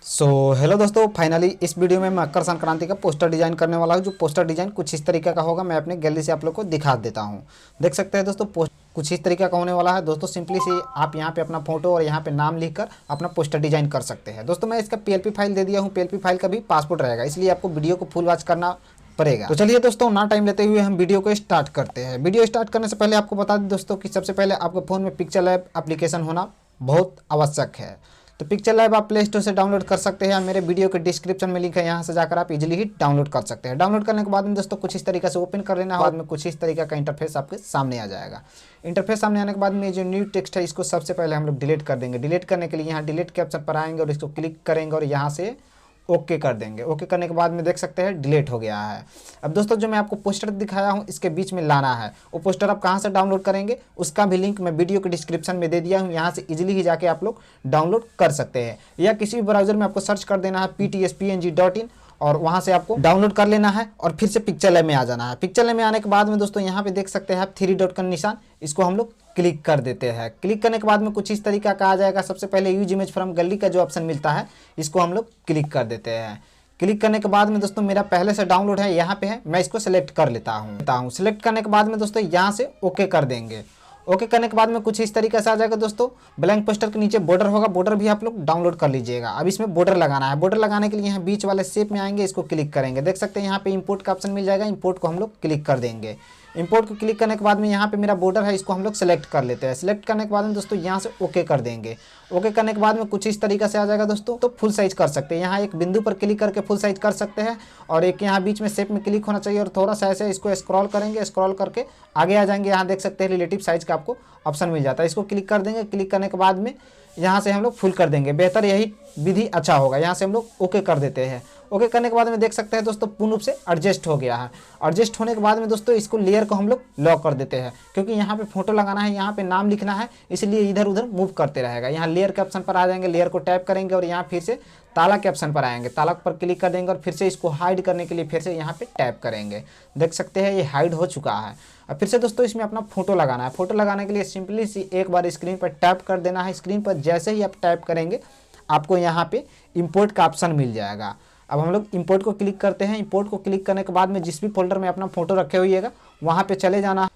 Hello दोस्तों, finally इस video में मैं मकर संक्रांति का पोस्टर डिज़ाइन करने वाला हूँ। जो पोस्टर डिज़ाइन कुछ इस तरीके का होगा, मैं अपने गैलरी से आप लोग को दिखा देता हूँ। देख सकते हैं दोस्तों, पोस्ट कुछ इस तरीके का होने वाला है। दोस्तों सिंपली से आप यहाँ पे अपना फोटो और यहाँ पे नाम लिखकर अपना पोस्टर डिज़ाइन कर सकते हैं। दोस्तों मैं इसका PLP फाइल दे दिया हूँ। PLP फाइल का भी पासपोर्ट रहेगा, इसलिए आपको वीडियो को फुल वॉच करना पड़ेगा। तो चलिए दोस्तों, ना टाइम लेते हुए हम वीडियो को स्टार्ट करते हैं। वीडियो स्टार्ट करने से पहले आपको बता दें दोस्तों कि सबसे पहले आपके फ़ोन में पिक्चर लैब एप्लीकेशन होना बहुत आवश्यक है। तो पिक्चर लैब आप प्ले स्टोर से डाउनलोड कर सकते हैं। मेरे वीडियो के डिस्क्रिप्शन में लिंक है, यहाँ से जाकर आप इजीली ही डाउनलोड कर सकते हैं। डाउनलोड करने के बाद में दोस्तों कुछ इस तरीके से ओपन कर लेना है। बाद में कुछ इस तरीके का इंटरफेस आपके सामने आ जाएगा। इंटरफेस सामने आने के बाद में जो न्यू टेक्स्ट है, इसको सबसे पहले हम लोग डिलीट कर देंगे। डिलीट करने के लिए यहाँ डिलीट के ऑप्शन पर आएंगे और इसको क्लिक करेंगे और यहाँ से ओके कर देंगे। ओके करने के बाद में देख सकते हैं डिलीट हो गया है। अब दोस्तों जो मैं आपको पोस्टर दिखाया हूँ, इसके बीच में लाना है। वो पोस्टर आप कहाँ से डाउनलोड करेंगे, उसका भी लिंक मैं वीडियो के डिस्क्रिप्शन में दे दिया हूँ। यहाँ से इजीली ही जाके आप लोग डाउनलोड कर सकते हैं, या किसी भी ब्राउजर में आपको सर्च कर देना है ptspng.in और वहाँ से आपको डाउनलोड कर लेना है और फिर से पिक्चर लैब में आ जाना है। पिक्चर लैब में आने के बाद में दोस्तों यहाँ पे देख सकते हैं आप 3 डॉट का निशान, इसको हम लोग क्लिक कर देते हैं। क्लिक करने के बाद में कुछ इस तरीका का आ जाएगा। सबसे पहले यूज इमेज फ्रॉम गैलरी का जो ऑप्शन मिलता है, इसको हम लोग क्लिक कर देते हैं। क्लिक करने के बाद में दोस्तों मेरा पहले से डाउनलोड है, यहाँ पे है, मैं इसको सेलेक्ट कर लेता हूँ। सेलेक्ट करने के बाद में दोस्तों यहाँ से ओके कर देंगे। ओके करने के बाद में कुछ इस तरीके से आ जाएगा दोस्तों। ब्लैंक पोस्टर के नीचे बॉर्डर होगा, बॉर्डर भी आप लोग डाउनलोड कर लीजिएगा। अब इसमें बॉर्डर लगाना है। बॉर्डर लगाने के लिए यहाँ बीच वाले शेप में आएंगे, इसको क्लिक करेंगे। देख सकते हैं यहाँ पे इंपोर्ट का ऑप्शन मिल जाएगा, इंपोर्ट को हम लोग क्लिक कर देंगे। इंपोर्ट को क्लिक करने के बाद में यहाँ पे मेरा बॉर्डर है, इसको हम लोग सेलेक्ट कर लेते हैं। सेलेक्ट करने के बाद में दोस्तों यहाँ से ओके कर देंगे। ओके करने के बाद में कुछ इस तरीके से आ जाएगा दोस्तों। तो फुल साइज कर सकते हैं, यहाँ एक बिंदु पर क्लिक करके फुल साइज कर सकते हैं और एक यहाँ बीच में शेप में क्लिक होना चाहिए और थोड़ा सा ऐसे इसको स्क्रॉल करेंगे। स्क्रॉल करके आगे आ जाएंगे, यहाँ देख सकते हैं रिलेटिव साइज का आपको ऑप्शन मिल जाता है। इसको क्लिक कर देंगे। क्लिक करने के बाद में यहाँ से हम लोग फुल कर देंगे, बेहतर यही विधि अच्छा होगा। यहाँ से हम लोग ओके कर देते हैं। ओके करने के बाद में देख सकते हैं दोस्तों पूर्ण रूप से एडजस्ट हो गया है। एडजस्ट होने के बाद में दोस्तों इसको लेयर को हम लोग लॉक कर देते हैं, क्योंकि यहाँ पे फोटो लगाना है, यहाँ पे नाम लिखना है, इसलिए इधर उधर मूव करते रहेगा। यहाँ लेयर के ऑप्शन पर आ जाएंगे, लेयर को टैप करेंगे और यहाँ फिर से ताला के ऑप्शन पर आएंगे, ताला पर क्लिक कर देंगे और फिर से इसको हाइड करने के लिए फिर से यहाँ पे टैप करेंगे। देख सकते हैं ये हाइड हो चुका है। अब फिर से दोस्तों इसमें अपना फोटो लगाना है। फोटो लगाने के लिए सिंपली सी एक बार स्क्रीन पर टैप कर देना है। स्क्रीन पर जैसे ही आप टैप करेंगे आपको यहाँ पे इंपोर्ट का ऑप्शन मिल जाएगा। अब हम लोग इंपोर्ट को क्लिक करते हैं। इंपोर्ट को क्लिक करने के बाद में जिस भी फोल्डर में अपना फोटो रखे हुईएगा वहाँ पे चले जाना।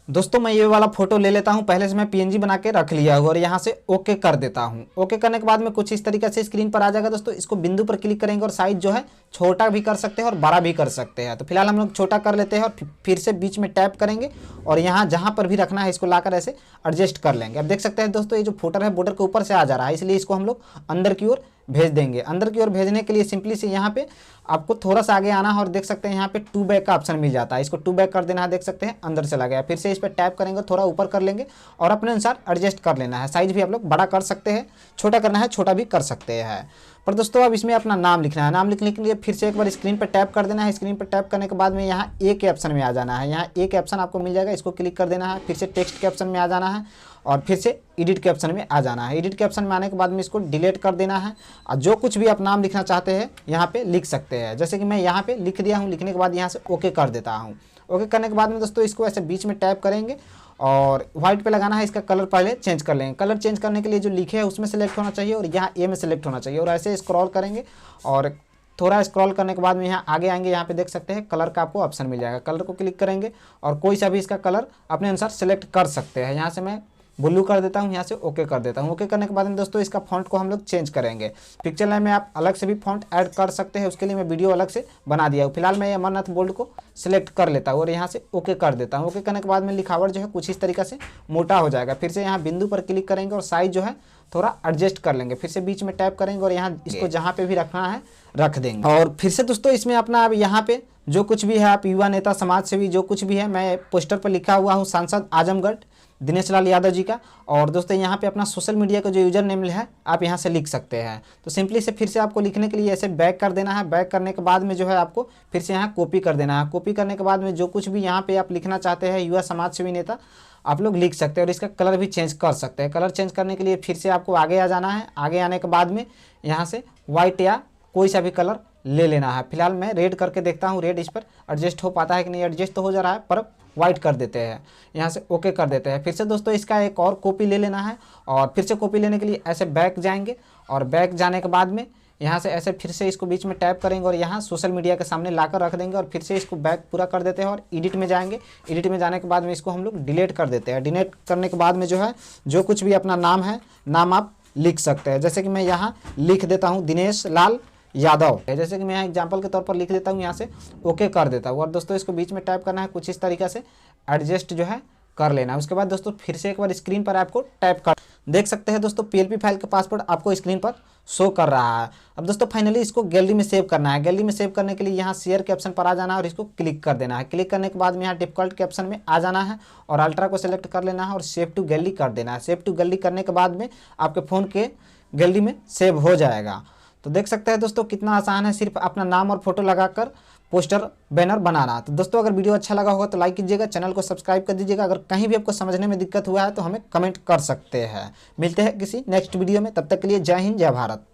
दोस्तों मैं ये वाला फोटो ले लेता हूँ, पहले से मैं PNG बना के रख लिया हूँ और यहाँ से ओके कर देता हूँ। ओके करने के बाद में कुछ इस तरीके से स्क्रीन पर आ जाएगा दोस्तों। इसको बिंदु पर क्लिक करेंगे और साइज जो है छोटा भी कर सकते हैं और बड़ा भी कर सकते हैं। तो फिलहाल हम लोग छोटा कर लेते हैं और फिर से बीच में टैप करेंगे और यहाँ जहाँ पर भी रखना है इसको लाकर ऐसे एडजस्ट कर लेंगे। अब देख सकते हैं दोस्तों ये जो फोल्डर है बॉर्डर के ऊपर से आ जा रहा है, इसलिए इसको हम लोग अंदर की ओर भेज देंगे। अंदर की ओर भेजने के लिए सिंपली से यहाँ पे आपको थोड़ा सा आगे आना है और देख सकते हैं यहाँ पे टू बैक का ऑप्शन मिल जाता है। इसको टू बैक कर देना है, देख सकते हैं अंदर चला गया। फिर से इस पर टैप करेंगे, थोड़ा ऊपर कर लेंगे और अपने अनुसार एडजस्ट कर लेना है। साइज भी आप लोग बड़ा कर सकते हैं, छोटा करना है छोटा भी कर सकते हैं। पर दोस्तों अब इसमें अपना नाम लिखना है। नाम लिखने के लिए फिर से एक बार स्क्रीन पर टैप कर देना है। स्क्रीन पर टैप करने के बाद में यहाँ ए के ऑप्शन में आ जाना है। यहाँ ए के ऑप्शन आपको मिल जाएगा, इसको क्लिक कर देना है। फिर से टेक्स्ट के ऑप्शन में आ जाना है और फिर से एडिट के ऑप्शन में आ जाना है। एडिट के ऑप्शन में आने के बाद में इसको डिलीट कर देना है और जो कुछ भी आप नाम लिखना चाहते हैं यहाँ पे लिख सकते हैं। जैसे कि मैं यहाँ पे लिख दिया हूँ। लिखने के बाद यहाँ से ओके कर देता हूँ। ओके करने के बाद में दोस्तों इसको ऐसे बीच में टैप करेंगे और व्हाइट पे लगाना है। इसका कलर पहले चेंज कर लेंगे। कलर चेंज करने के लिए जो लिखे है उसमें सेलेक्ट होना चाहिए और यहाँ ए में सेलेक्ट होना चाहिए और ऐसे स्क्रॉल करेंगे और थोड़ा स्क्रॉल करने के बाद में यहाँ आगे आएंगे। यहाँ पे देख सकते हैं कलर का आपको ऑप्शन मिल जाएगा। कलर को क्लिक करेंगे और कोई सा भी इसका कलर अपने अनुसार सेलेक्ट कर सकते हैं। यहाँ से मैं ब्लू कर देता हूँ, यहाँ से ओके कर देता हूँ। ओके करने के बाद में दोस्तों इसका फॉन्ट को हम लोग चेंज करेंगे। पिक्चर लाइन में आप अलग से भी फॉन्ट ऐड कर सकते हैं, उसके लिए मैं वीडियो अलग से बना दिया हूँ। फिलहाल मैं अमरनाथ बोल्ड को सिलेक्ट कर लेता हूँ और यहाँ से ओके कर देता हूँ। ओके करने के बाद में लिखावट जो है कुछ इस तरीके से मोटा हो जाएगा। फिर से यहाँ बिंदु पर क्लिक करेंगे और साइज जो है थोड़ा एडजस्ट कर लेंगे। फिर से बीच में टैप करेंगे और यहाँ इसको जहाँ पे भी रखना है रख देंगे। और फिर से दोस्तों इसमें अपना अब यहाँ पे जो कुछ भी है आप युवा नेता समाज सेवी जो कुछ भी है, मैं पोस्टर पर लिखा हुआ हूँ सांसद आजमगढ़ दिनेश लाल यादव जी का। और दोस्तों यहाँ पे अपना सोशल मीडिया का जो यूजर नेम है आप यहाँ से लिख सकते हैं। तो सिंपली से फिर से आपको लिखने के लिए ऐसे बैक कर देना है। बैक करने के बाद में जो है आपको फिर से यहाँ कॉपी कर देना है। कॉपी करने के बाद में जो कुछ भी यहाँ पे आप लिखना चाहते हैं युवा समाज सेवी नेता आप लोग लिख सकते हैं और इसका कलर भी चेंज कर सकते हैं। कलर चेंज करने के लिए फिर से आपको आगे आ जाना है। आगे आने के बाद में यहाँ से वाइट या कोई सा भी कलर ले लेना है। फिलहाल मैं रेड करके देखता हूँ, रेड इस पर एडजस्ट हो पाता है कि नहीं। एडजस्ट तो हो जा रहा है पर वाइट कर देते हैं। यहाँ से ओके कर देते हैं। फिर से दोस्तों इसका एक और कॉपी ले लेना है और फिर से कॉपी लेने के लिए ऐसे बैक जाएंगे और बैक जाने के बाद में यहाँ से ऐसे फिर से इसको बीच में टैप करेंगे और यहाँ सोशल मीडिया के सामने लाकर रख देंगे और फिर से इसको बैक पूरा कर देते हैं और एडिट में जाएंगे। एडिट में जाने के बाद में इसको हम लोग डिलीट कर देते हैं। डिलीट करने के बाद में जो है जो कुछ भी अपना नाम है, नाम आप लिख सकते हैं। जैसे कि मैं यहाँ लिख देता हूँ दिनेश लाल यादव, जैसे कि मैं यहाँ एग्जाम्पल के तौर पर लिख देता हूँ, यहाँ से ओके कर देता हूँ। और दोस्तों इसको बीच में टाइप करना है, कुछ इस तरीके से एडजस्ट जो है कर लेना है। उसके बाद दोस्तों फिर से एक बार स्क्रीन पर आपको टाइप कर देख सकते हैं दोस्तों PLP फाइल का पासवर्ड आपको स्क्रीन पर शो कर रहा है। अब दोस्तों फाइनली इसको गैलरी में सेव करना है। गैलरी में सेव करने के लिए यहाँ शेयर के ऑप्शन पर आ जाना है और इसको क्लिक कर देना है। क्लिक करने के बाद में यहाँ डिफ़ॉल्ट के ऑप्शन में आ जाना है और अल्ट्रा को सिलेक्ट कर लेना है और सेव टू गैलरी कर देना है। सेव टू गैलरी करने के बाद में आपके फ़ोन के गैलरी में सेव हो जाएगा। तो देख सकते हैं दोस्तों कितना आसान है, सिर्फ अपना नाम और फोटो लगाकर पोस्टर बैनर बनाना। तो दोस्तों अगर वीडियो अच्छा लगा होगा तो लाइक कीजिएगा, चैनल को सब्सक्राइब कर दीजिएगा। अगर कहीं भी आपको समझने में दिक्कत हुआ है तो हमें कमेंट कर सकते हैं। मिलते हैं किसी नेक्स्ट वीडियो में, तब तक के लिए जय हिंद जय भारत।